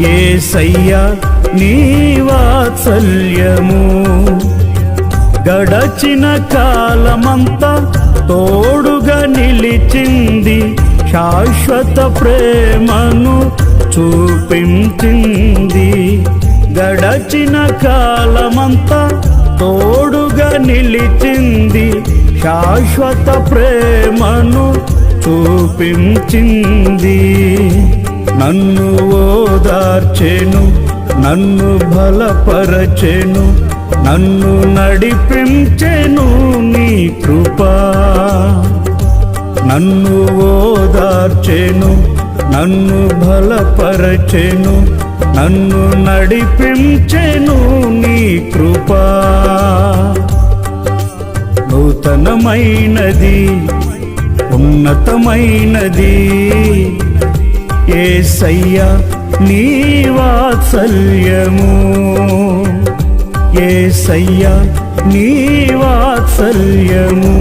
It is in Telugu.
యేసయ్యా నీ వాత్సల్యము గడచిన కాలమంతా తోడుగా నిలిచింది, శాశ్వత ప్రేమను చూపించింది. గడచిన కాలమంతా తోడుగా నిలిచింది, శాశ్వత ప్రేమను చూపించింది. నన్ను ఓదార్చెను, నన్ను బలపరచెను, నన్ను నడిపించెను నీ కృపా. నన్ను ఓదార్చెను, నన్ను బలపరచెను, నన్ను నడిపించెను నీ కృపా. నూతనమైనది, ఉన్నతమైనది యేసయ్యా నీ వాత్సల్యము. యేసయ్యా నీ వాత్సల్యము.